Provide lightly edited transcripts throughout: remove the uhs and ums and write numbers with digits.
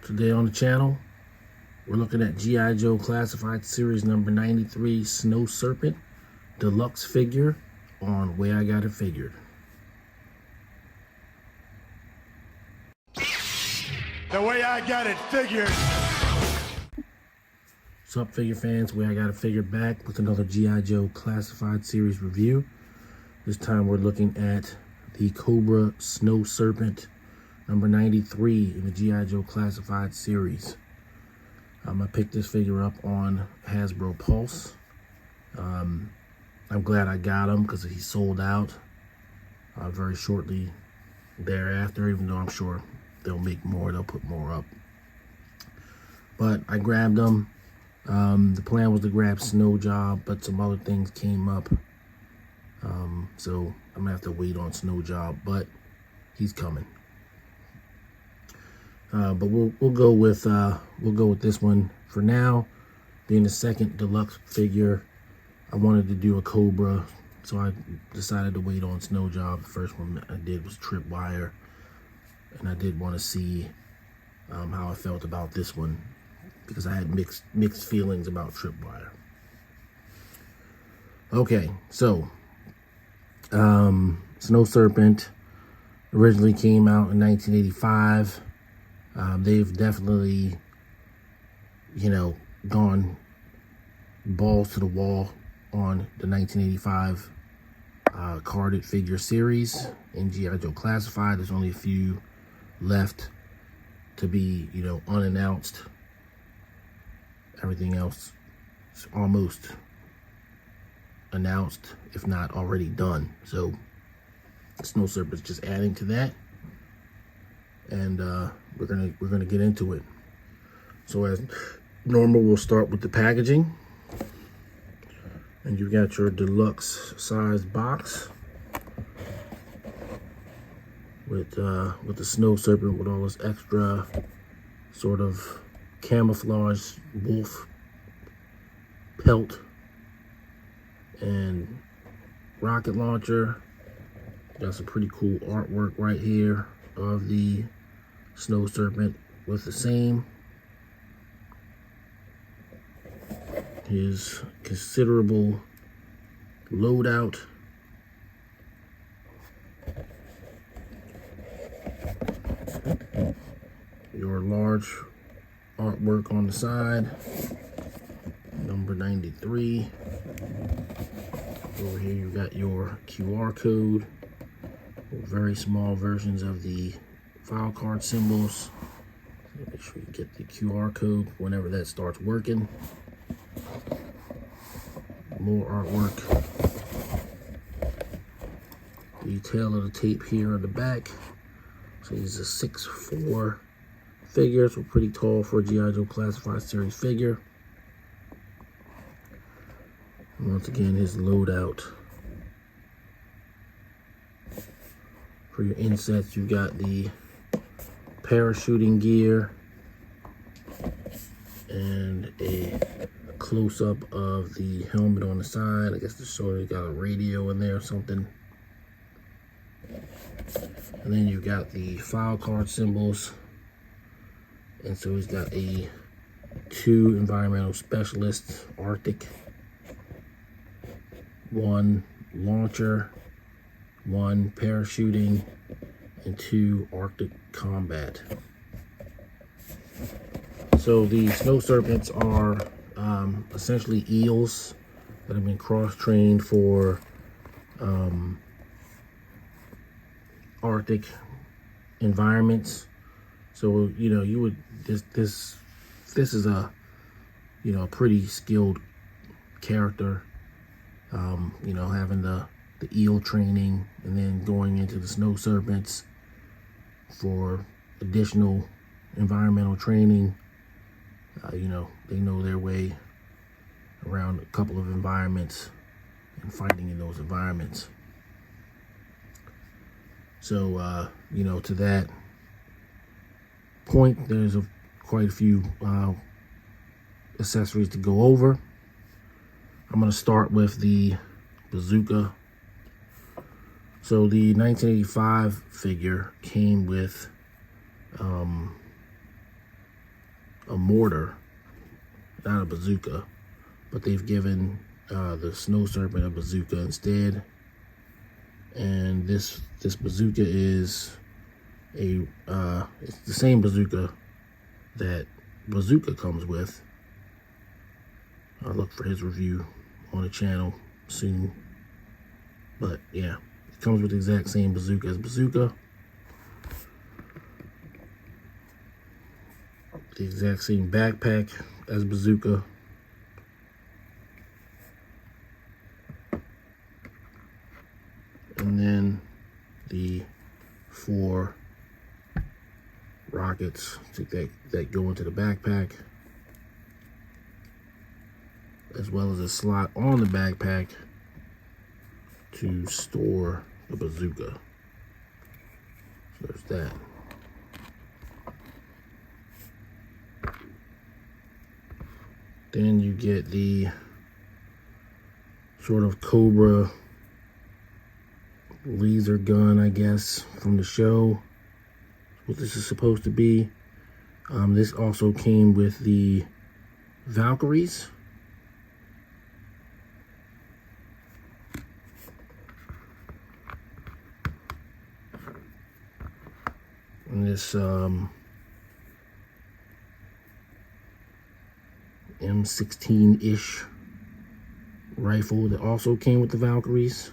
Today on the channel, we're looking at G.I.Joe Classified Series number 93 Snow Serpent deluxe figure on Way I Got It Figured. The way I got it figured. What's up, figure fans? Way I Got It Figured back with another G.I.Joe Classified Series review. This time we're looking at the Cobra Snow Serpent number 93 in the G.I. Joe Classified Series. I picked this figure up on Hasbro Pulse. I'm glad I got him because he sold out very shortly thereafter, even though I'm sure they'll make more, they'll put more up. But I grabbed him. The plan was to grab Snow Job, but some other things came up. So I'm gonna have to wait on Snow Job, but he's coming. But we'll go with this one for now. Being the second deluxe figure, I wanted to do a Cobra, so I decided to wait on Snow Job. The first one I did was Tripwire, and I did want to see how I felt about this one because I had mixed feelings about Tripwire. Okay, so Snow Serpent originally came out in 1985. They've definitely, gone balls to the wall on the 1985 carded figure series in G.I. Joe Classified. There's only a few left to be, unannounced. Everything else is almost announced, if not already done. So Snow Serpent's just adding to that. And we're gonna get into it. So as normal, we'll start with the packaging, and you've got your deluxe size box with the Snow Serpent with all this extra sort of camouflage wolf pelt and rocket launcher. Got some pretty cool artwork right here of the Snow Serpent with the same. His considerable loadout. Your large artwork on the side. Number 93. Over here you got your QR code. Very small versions of the file card symbols. Make sure you get the QR code whenever that starts working. More artwork. Detail of the tape here on the back. So he's a 6'4" figure, so pretty tall for a G.I. Joe Classified Series figure. And once again, his loadout. For your insets, you've got the parachuting gear and a close-up of the helmet on the side. I guess this sort of got a radio in there or something. And then you've got the file card symbols. And so he's got 2 environmental specialists, Arctic, 1 launcher, 1 parachuting, and 2 Arctic combat. So the Snow Serpents are essentially eels that have been cross-trained for Arctic environments. So you would this is a a pretty skilled character. Having the eel training and then going into the Snow Serpents for additional environmental training. They know their way around a couple of environments and fighting in those environments. So, to that point, there's quite a few accessories to go over. I'm going to start with the bazooka. So the 1985 figure came with a mortar, not a bazooka, but they've given the Snow Serpent a bazooka instead. And this bazooka is it's the same bazooka that Bazooka comes with. I'll look for his review on the channel soon. But yeah, it comes with the exact same bazooka as Bazooka. The exact same backpack as Bazooka. And then the 4 rockets that go into the backpack, as well as a slot on the backpack to store the bazooka. So there's that. Then you get the sort of Cobra laser gun, I guess, from the show. What this is supposed to be. This also came with the Valkyries. And this M16-ish rifle that also came with the Valkyries.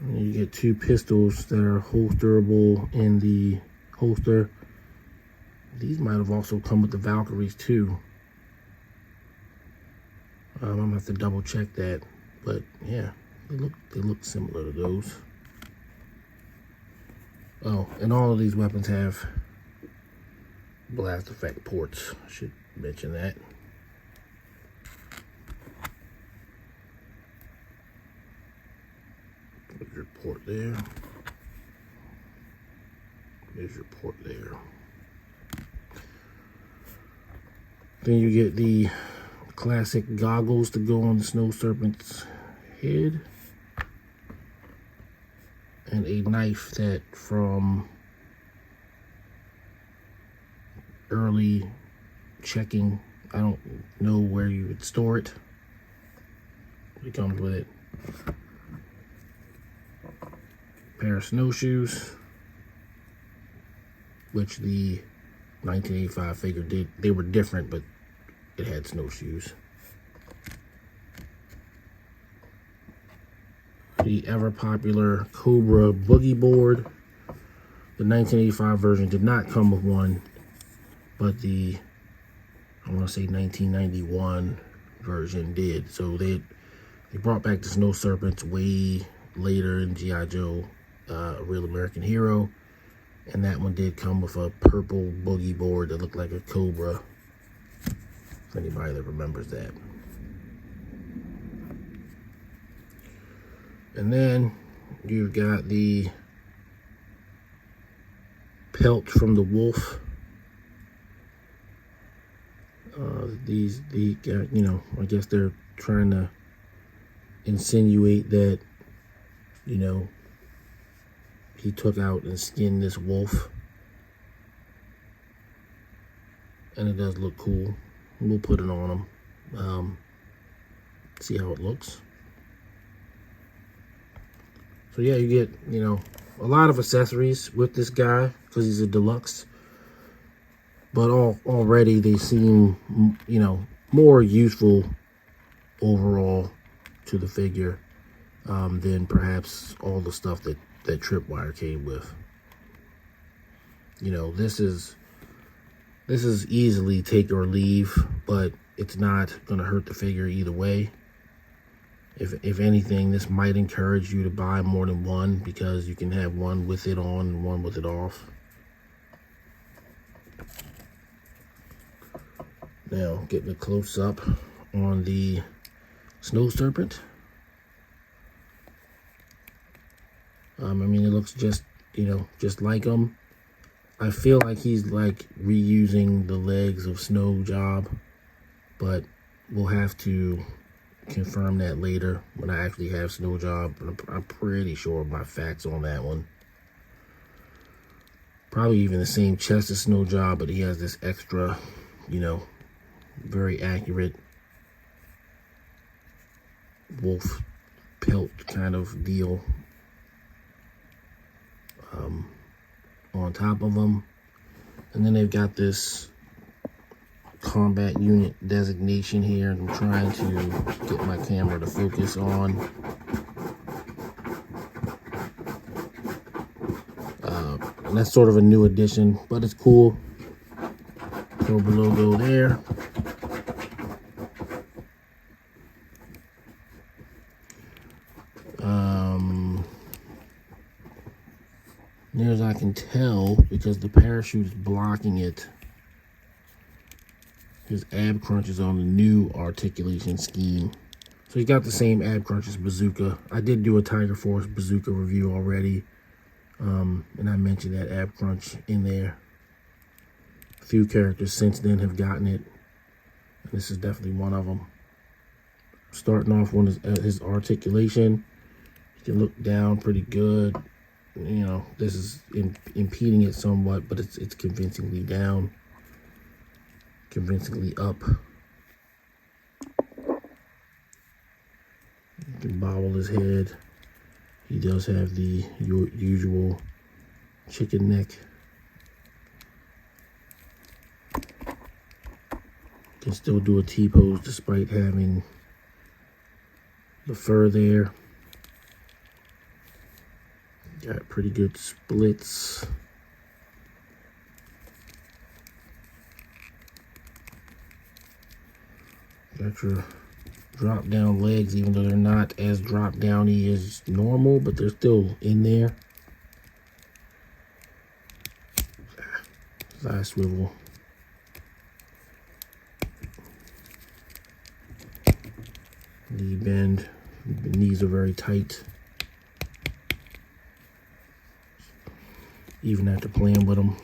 And you get 2 pistols that are holsterable in the holster. These might have also come with the Valkyries too. I'm gonna have to double check that, but yeah, they look similar to those. Oh, and all of these weapons have blast effect ports. I should mention that. There's your port there. There's your port there. Then you get the classic goggles to go on the Snow Serpent's head. And a knife that from early checking, I don't know where you would store it. It comes with it. Pair of snowshoes, which the 1985 figure did. They were different, but it had snowshoes. The ever popular Cobra boogie board. The 1985 version did not come with one, but the, I want to say 1991 version did. So they brought back the Snow Serpents way later in G.I.Joe, A Real American Hero, and that one did come with a purple boogie board that looked like a Cobra, if anybody that remembers that. And then you've got the pelt from the wolf. You know, I guess they're trying to insinuate that, you know, he took out and skinned this wolf. And it does look cool. We'll put it on him. See how it looks. So yeah, you get, you know, a lot of accessories with this guy because he's a deluxe. But already they seem, you know, more useful overall to the figure than perhaps all the stuff that Tripwire came with. You know, this is easily take or leave, but it's not gonna hurt the figure either way. If anything, this might encourage you to buy more than one because you can have one with it on and one with it off. Now, getting a close-up on the Snow Serpent. I mean, it looks just, you know, just like him. I feel like he's like reusing the legs of Snow Job, but we'll have to confirm that later when I actually have Snow Job. I'm pretty sure of my facts on that one. Probably even the same chest as Snow Job, but he has this extra, you know, very accurate wolf pelt kind of deal on top of them. And then they've got this combat unit designation here. I'm trying to get my camera to focus on. And that's sort of a new addition, but it's cool. Cobra logo there. Near as I can tell, because the parachute is blocking it, his ab crunch is on the new articulation scheme. So he's got the same ab crunch as Bazooka. I did do a Tiger Force Bazooka review already, and I mentioned that ab crunch in there. A few characters since then have gotten it, and this is definitely one of them. Starting off on his articulation, you can look down pretty good. You know, this is impeding it somewhat, but it's convincingly down, convincingly up. You can bobble his head. He does have the usual chicken neck. Can still do a T-pose despite having the fur there. Got pretty good splits. Got your drop down legs, even though they're not as drop downy as normal, but they're still in there. Side swivel. Knee bend. The knees are very tight. Even after playing with them.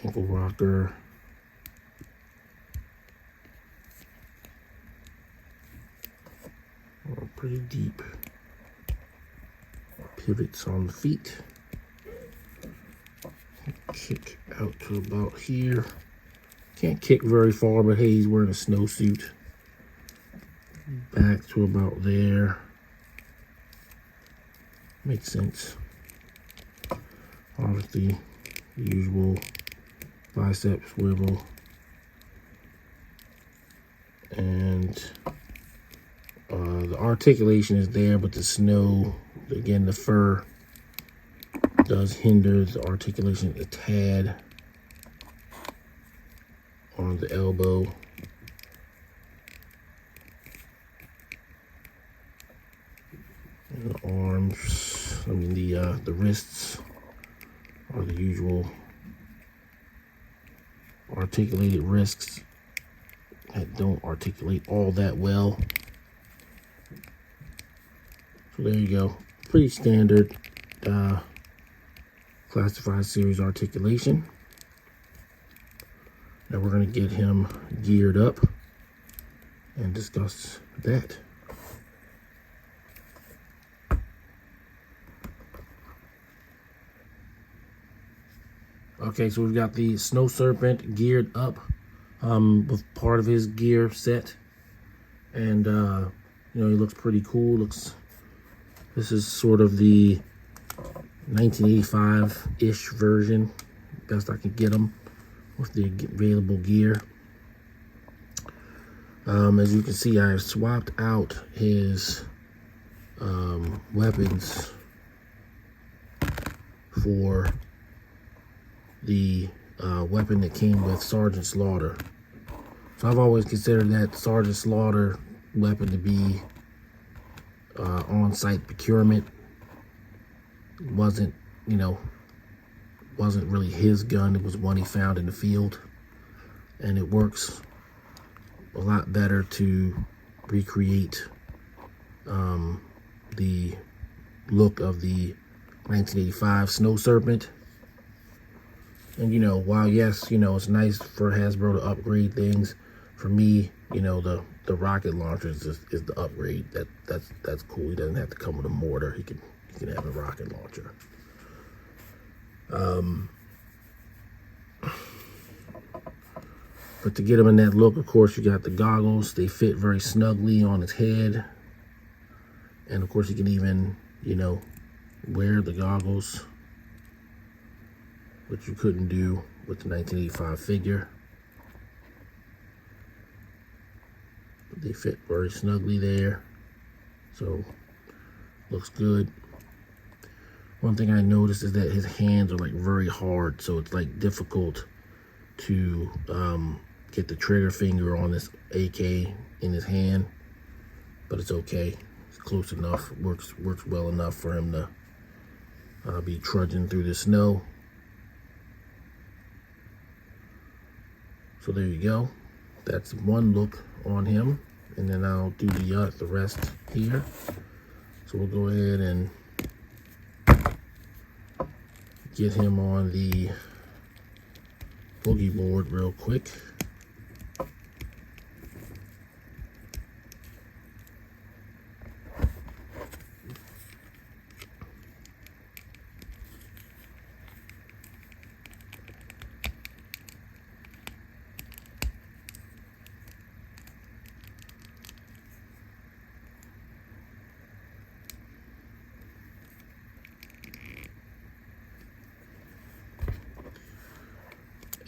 Ankle rocker. Pretty deep. Pivots on the feet. Kick out to about here. Can't kick very far, but hey, he's wearing a snowsuit. Back to about there. Makes sense. Obviously, the usual bicep swivel. And the articulation is there, but the snow, again, the fur does hinder the articulation a tad on the elbow. And the arms, I mean the wrists are the usual articulated wrists that don't articulate all that well. So there you go. Pretty standard Classified Series articulation. Now we're going to get him geared up and discuss that. Okay, so we've got the Snow Serpent geared up with part of his gear set. And, you know, he looks pretty cool. This is sort of the 1985-ish version, best I can get him with the available gear. As you can see, I have swapped out his weapons for the weapon that came with Sergeant Slaughter. So I've always considered that Sergeant Slaughter weapon to be on-site procurement. Wasn't really his gun. It was one he found in the field, and it works a lot better to recreate the look of the 1985 Snow Serpent And, you know, while, yes, you know, it's nice for Hasbro to upgrade things, for me, you know, the rocket launcher is the upgrade. That's cool. He doesn't have to come with a mortar. He can have a rocket launcher. But to get him in that look, of course, you got the goggles. They fit very snugly on his head. And, of course, you can even, you know, wear the goggles, which you couldn't do with the 1985 figure. But they fit very snugly there. So, looks good. One thing I noticed is that his hands are like very hard, so it's like difficult to get the trigger finger on this AK in his hand, but it's okay. It's close enough. Works well enough for him to be trudging through the snow. So there you go. That's one look on him, and then I'll do the rest here. So we'll go ahead and get him on the boogie board real quick.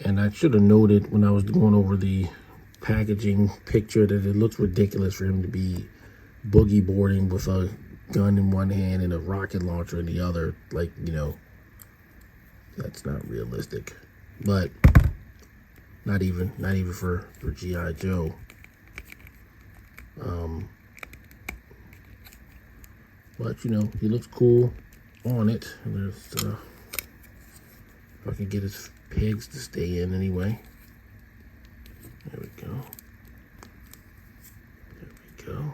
And I should have noted when I was going over the packaging picture that it looks ridiculous for him to be boogie boarding with a gun in one hand and a rocket launcher in the other. Like, you know, that's not realistic. But not even for G.I. Joe. But you know, he looks cool on it. And there's if I can get his pegs to stay in anyway. There we go. There we go.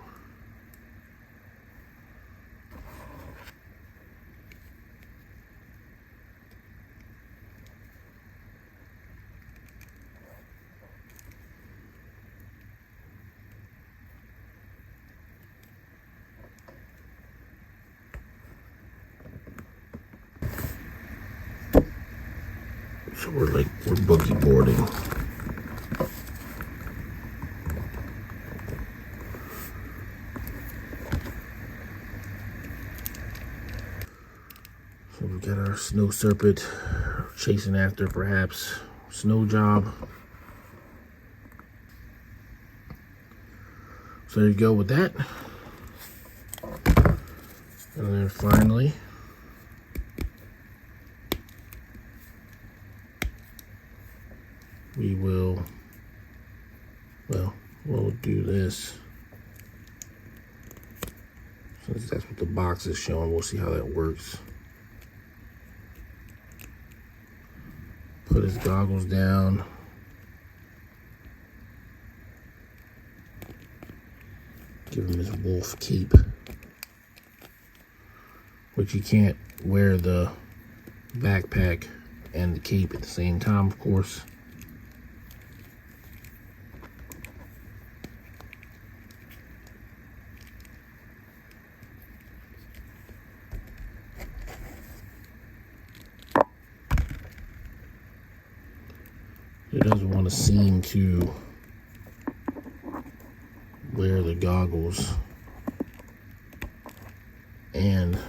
So we're boogie boarding. So we've got our Snow Serpent chasing after perhaps snow job. So there you go with that. And then finally, we will, well, we'll do this. Since that's what the box is showing, we'll see how that works. Put his goggles down. Give him his wolf cape, which you can't wear the backpack and the cape at the same time, of course. He doesn't want to seem to wear the goggles and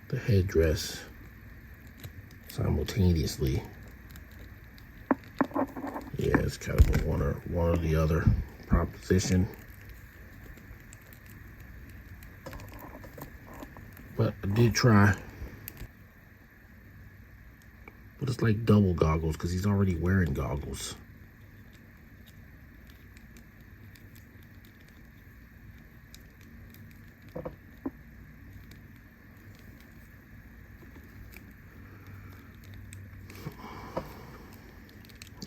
the headdress simultaneously. Yeah, it's kind of a one or the other proposition. But I did try. But it's like double goggles because he's already wearing goggles.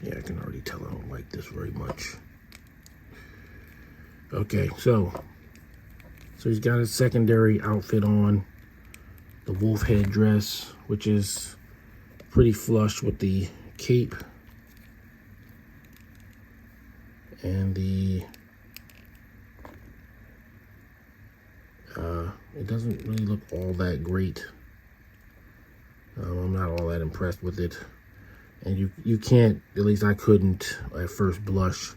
Yeah, I can already tell I don't like this very much. Okay, so he's got his secondary outfit on, the wolf head dress, which is pretty flush with the cape and the it doesn't really look all that great. I'm not all that impressed with it, and you can't, at least I couldn't at first blush,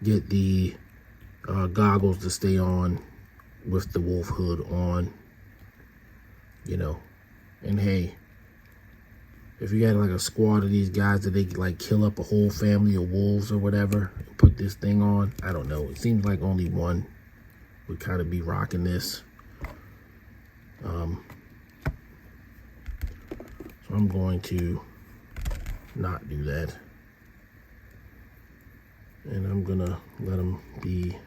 get the goggles to stay on with the wolf hood on, you know. And hey, if you had like a squad of these guys that they could like kill up a whole family of wolves or whatever and put this thing on, I don't know, it seems like only one would kind of be rocking this. So I'm going to not do that, and I'm gonna let them be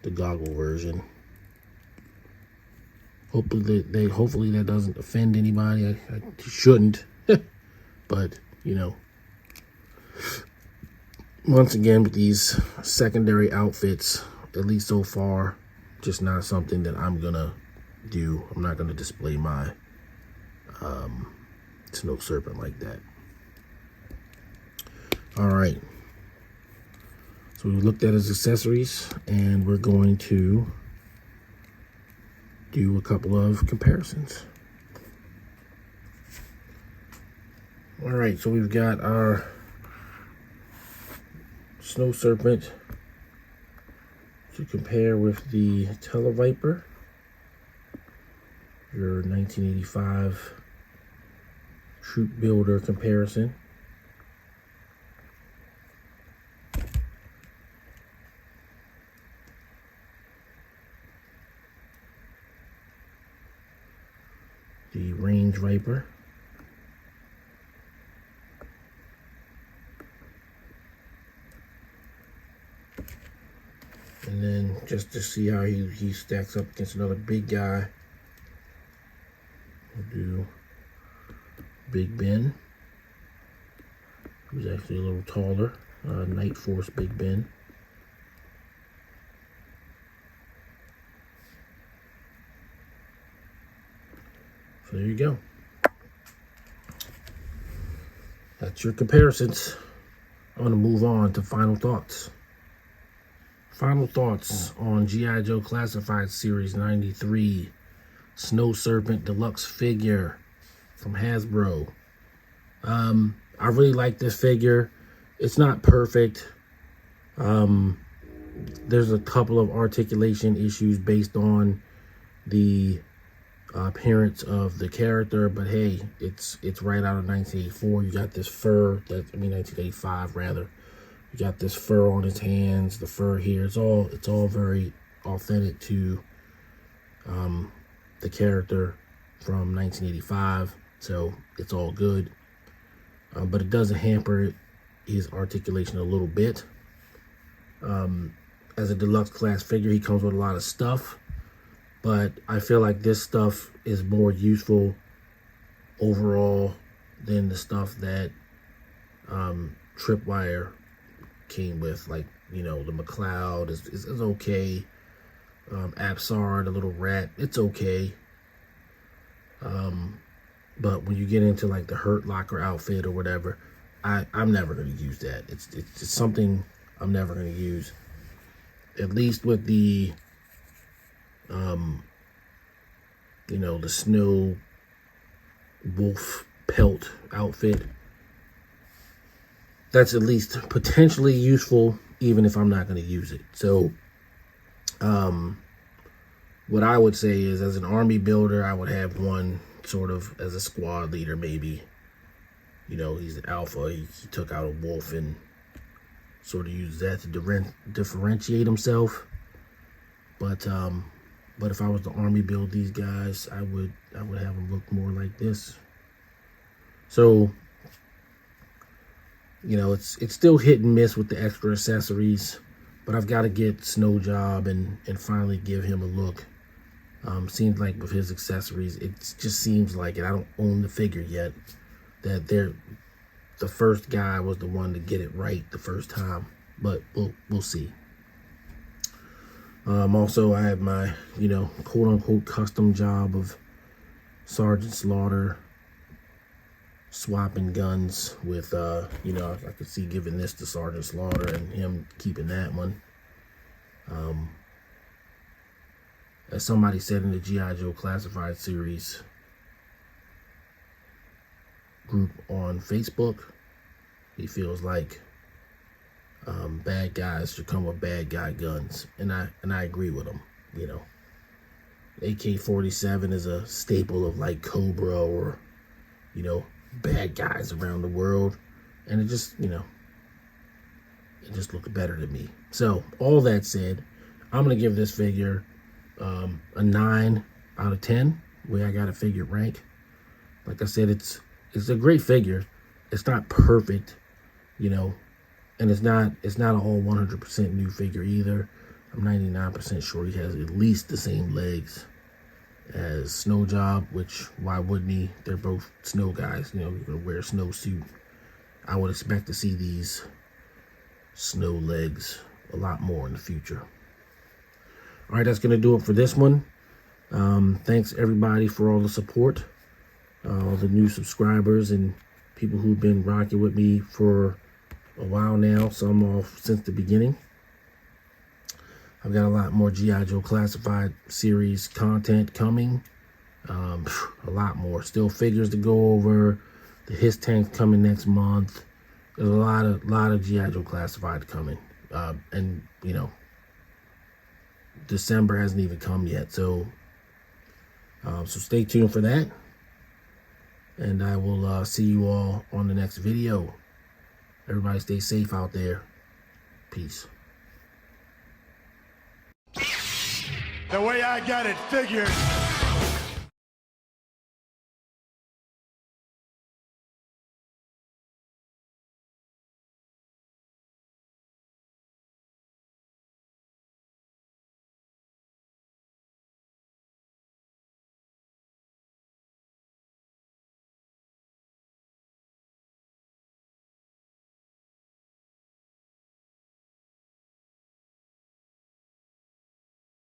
the goggle version. Hopefully that doesn't offend anybody. I shouldn't, but you know, once again with these secondary outfits, at least so far, just not something that I'm gonna do. I'm not gonna display my Snow Serpent like that. All right, so we looked at his accessories, and we're going to do a couple of comparisons. All right, so we've got our Snow Serpent to compare with the Televiper, your 1985 Troop Builder comparison. The Range Viper. And then just to see how he stacks up against another big guy, we'll do Big Ben, who's actually a little taller, Night Force Big Ben. So there you go. That's your comparisons. I'm going to move on to final thoughts. Final thoughts on G.I. Joe Classified Series 93 Snow Serpent Deluxe figure from Hasbro. I really like this figure. It's not perfect. There's a couple of articulation issues based on the appearance of the character, but hey, it's right out of 1984. You got this fur, 1985 rather. You got this fur on his hands, the fur here. It's all very authentic to the character from 1985, so it's all good. But it doesn't hamper his articulation a little bit. As a deluxe class figure, he comes with a lot of stuff, but I feel like this stuff is more useful overall than the stuff that Tripwire came with. Like, you know, the McCloud is okay. Absar, the little rat, it's okay. But when you get into like the Hurt Locker outfit or whatever, I'm never going to use that. It's just something I'm never going to use. At least with the you know, the snow wolf pelt outfit, that's at least potentially useful, even if I'm not going to use it. So what I would say is, as an army builder, I would have one sort of as a squad leader, maybe. You know, he's an alpha. He took out a wolf and sort of used that to differentiate himself. But if I was to army build these guys, I would have them look more like this. So, you know, it's still hit and miss with the extra accessories, but I've got to get Snow Job and finally give him a look. Seems like with his accessories, it just seems like it. I don't own the figure yet. That the first guy was the one to get it right the first time, but we'll see. Also, I have my, you know, quote unquote custom job of Sergeant Slaughter swapping guns with, you know, I could see giving this to Sergeant Slaughter and him keeping that one. As somebody said in the G.I. Joe Classified Series group on Facebook, he feels like bad guys should come with bad guy guns, and I agree with him. You know, AK-47 is a staple of like Cobra or, you know, bad guys around the world, and it just, you know, it just looks better to me. So all that said, I'm gonna give this figure a 9 out of 10. Way I got a figure rank. Like I said, it's a great figure. It's not perfect, you know, and it's not an all 100% new figure either. I'm 99% sure he has at least the same legs as Snow Job, which why wouldn't he? They're both snow guys, you know, you're gonna wear a snowsuit. I would expect to see these snow legs a lot more in the future. All right, that's gonna do it for this one. Thanks everybody for all the support, all the new subscribers and people who've been rocking with me for a while now. Some off since the beginning. I've got a lot more G.I. Joe Classified Series content coming. A lot more. Still figures to go over. The His Tank coming next month. There's a lot of G.I. Joe Classified coming. And, you know, December hasn't even come yet. So stay tuned for that. And I will see you all on the next video. Everybody stay safe out there. Peace. The way I got it figured.